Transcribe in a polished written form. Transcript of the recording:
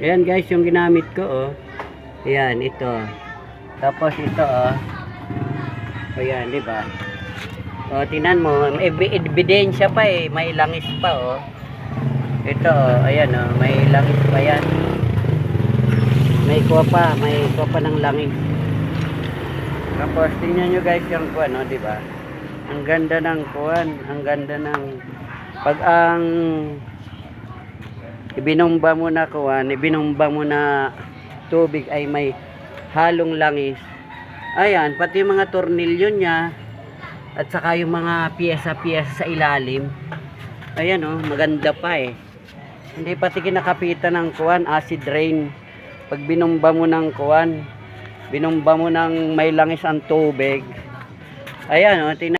Ayan guys, yung ginamit ko oh. Ayan, ito. Tapos ito oh. Ayan, di ba? O, tingnan mo, ebidensya pa eh, may langis pa oh. Ito oh, ayan oh, may langis pa yan. May kuha pa ng langis. Tapos tingnan nyo guys yung kuha, no, di ba? Ang ganda ng kuwan, ang ganda ng pag ang ibinomba mo na kuwan, ibinomba mo na tubig ay may halong langis. Ayan, pati yung mga tornilyo niya at saka yung mga piyesa-piyesa sa ilalim. Ayan oh, maganda pa eh. Hindi pati kinakapitan ng kuwan, acid rain. Pag binomba mo ng kuwan, binomba mo ng may langis ang tubig. Ayan oh, tingnan